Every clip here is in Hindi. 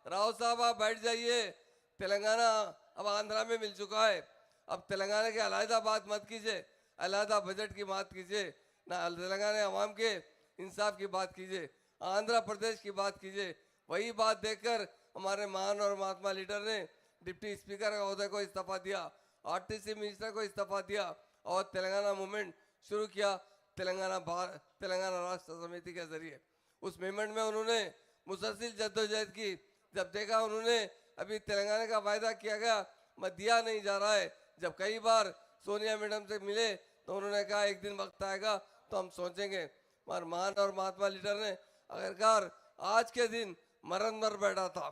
राव साहब आप बैठ जाइए। तेलंगाना अब आंध्रा में मिल चुका है। अब तेलंगाना की अलहदा बात मत कीजिए, अलहदा बजट की बात कीजिए, ना तेलंगाना अवाम के इंसाफ की बात कीजिए, आंध्र प्रदेश की बात कीजिए। वही बात देखकर हमारे महान और महात्मा लीडर ने डिप्टी स्पीकर का ओहदे को इस्तीफा दिया, आरटीसी मिनिस्टर को इस्तीफा दिया और तेलंगाना मूवमेंट शुरू किया। तेलंगाना राष्ट्र समिति के जरिए उस मूवमेंट में उन्होंने मुसलसिल जद्दोजहद की। जब देखा उन्होंने अभी तेलंगाना का वायदा किया गया मैं दिया नहीं जा रहा है, जब कई बार सोनिया मैडम से मिले तो उन्होंने कहा एक दिन वक्त आएगा तो हम सोचेंगे। मगर महान और महात्मा लीडर ने आखिरकार आज के दिन मरण मर बैठा था।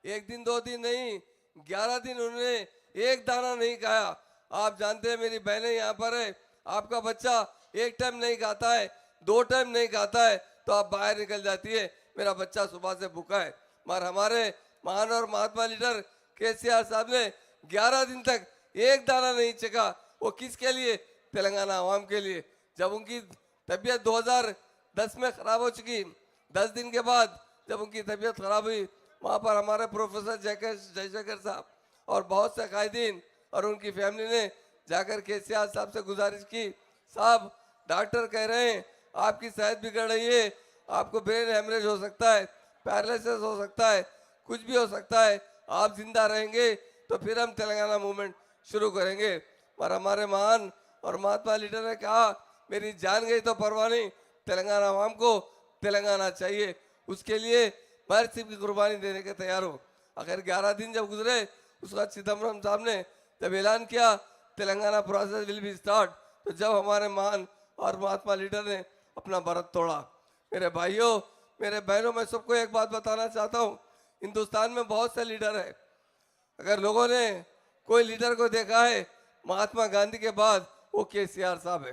एक दिन दो दिन नहीं, 11 दिन उन्होंने एक दाना नहीं खाया। आप जानते हैं मेरी बहनें यहाँ पर है, आपका बच्चा एक टाइम नहीं खाता है, 2 टाइम नहीं खाता है तो आप बाहर निकल जाती है मेरा बच्चा सुबह से भूखा है। मगर हमारे महान और महात्मा लीडर केसीआर साहब ने 11 दिन तक एक दाना नहीं चखा। वो किसके लिए? तेलंगाना आवाम के लिए। जब उनकी तबीयत 2010 में खराब हो चुकी, 10 दिन के बाद जब उनकी तबीयत खराब हुई, वहाँ पर हमारे प्रोफेसर जयशंकर साहब और बहुत से कायदीन और उनकी फैमिली ने जाकर केसीआर साहब से गुजारिश की, साहब डॉक्टर कह रहे हैं आपकी सेहत बिगड़ रही है, आपको ब्रेन हेमरेज हो सकता है, पैरालिसिस हो सकता है, कुछ भी हो सकता है, आप जिंदा रहेंगे तो फिर हम तेलंगाना मूवमेंट शुरू करेंगे। पर हमारे महान और महात्मा लीडर ने कहा मेरी जान गई तो परवाह नहीं, तेलंगाना आवाम को तेलंगाना चाहिए, उसके लिए मैं सिर्फ की कुर्बानी देने के तैयार हूँ। आखिर 11 दिन जब गुजरे उसके बाद चिदम्बरम साहब ने जब ऐलान किया Telangana process will be start, तो जब हमारे महान और महात्मा लीडर ने अपना व्रत तोड़ा। मेरे भाइयों मेरे बहनों, मैं सबको एक बात बताना चाहता हूँ, हिंदुस्तान में बहुत से लीडर है। अगर लोगों ने कोई लीडर को देखा है महात्मा गांधी के बाद वो केसीआर साहब है।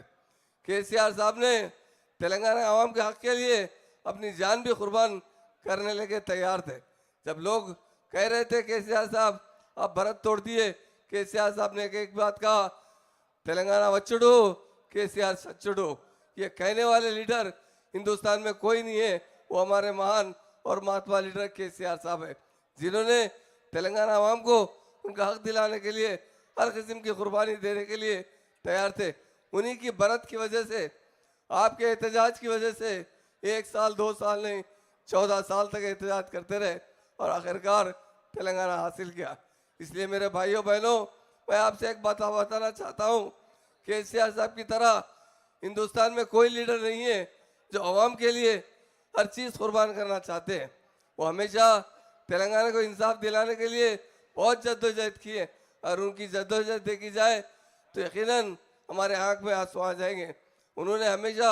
केसीआर साहब ने तेलंगाना आवाम के हक के लिए अपनी जान भी कुर्बान करने लगे तैयार थे। जब लोग कह रहे थे केसीआर साहब आप भरत तोड़ दिए, केसीआर साहब ने एक बात कहा, तेलंगाना वच्चुडू केसीआर सच्चुडू। ये कहने वाले लीडर हिंदुस्तान में कोई नहीं है, वो हमारे महान और महात्मा लीडर केसीआर साहब है, जिन्होंने तेलंगाना आवाम को उनका हक दिलाने के लिए हर किस्म की कुर्बानी देने के लिए तैयार थे। उन्हीं की बरत की वजह से, आपके एहतजाज की वजह से 1 साल 2 साल नहीं 14 साल तक एहतजाज करते रहे और आखिरकार तेलंगाना हासिल किया। इसलिए मेरे भाइयों बहनों, मैं आपसे एक बात बताना चाहता हूँ, केसीआर साहब की तरह हिंदुस्तान में कोई लीडर नहीं है जो आवाम के लिए हर चीज़ कुर्बान करना चाहते हैं। वो हमेशा तेलंगाना को इंसाफ दिलाने के लिए बहुत जद्दोजहद की है और उनकी जद्दोजहद देखी जाए तो यकीनन हमारे आँख में आंसू आ जाएंगे। उन्होंने हमेशा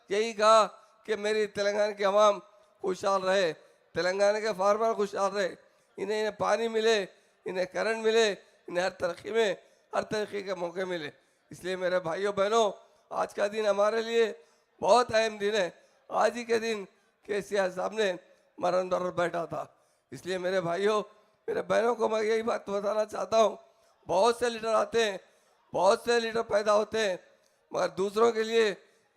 यही कहा कि मेरी तेलंगाना की आवाम खुशहाल रहे, तेलंगाना के फार्मर खुशहाल रहे, इन्हें पानी मिले, इन्हें करंट मिले, इन्हें हर तरक्की में हर तरीके के मौके मिले। इसलिए मेरे भाइयों बहनों, आज का दिन हमारे लिए बहुत अहम दिन है। आज ही के दिन केसीआर साहब ने मरण दौर बैठा था। इसलिए मेरे भाइयों मेरे बहनों को मैं यही बात बताना चाहता हूँ, बहुत से लीडर आते हैं, बहुत से लीडर पैदा होते हैं, मगर दूसरों के लिए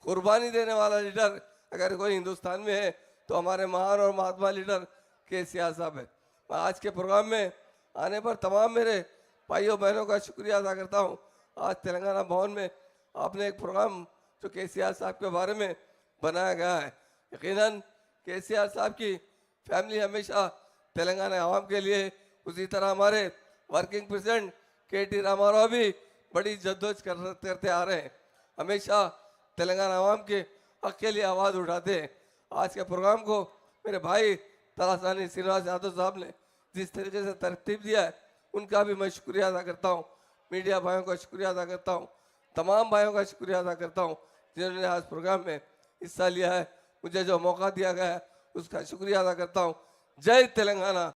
कुर्बानी देने वाला लीडर अगर कोई हिंदुस्तान में है तो हमारे महान और महात्मा लीडर केसीआर साहब है। मैं आज के प्रोग्राम में आने पर तमाम मेरे भाइयों बहनों का शुक्रिया अदा करता हूँ। आज तेलंगाना भवन में आपने एक प्रोग्राम जो केसीआर साहब के बारे में बनाया गया है, यकीनन केसीआर साहब की फैमिली हमेशा तेलंगाना आवाम के लिए, उसी तरह हमारे वर्किंग प्रेसिडेंट केटी रामाराव भी बड़ी जद्दोजहद करते आ रहे हैं, हमेशा तेलंगाना आवाम के हक के लिए आवाज़ उठाते हैं। आज के प्रोग्राम को मेरे भाई तलासानी श्रीनिवास यादव साहब ने जिस तरीके से तरतीब दिया है उनका भी मैं शुक्रिया अदा करता हूँ। मीडिया भाइयों का शुक्रिया अदा करता हूँ, तमाम भाइयों का शुक्रिया अदा करता हूँ जिन्होंने आज प्रोग्राम में हिस्सा लिया है। मुझे जो मौका दिया गया है उसका शुक्रिया अदा करता हूँ। जय तेलंगाना।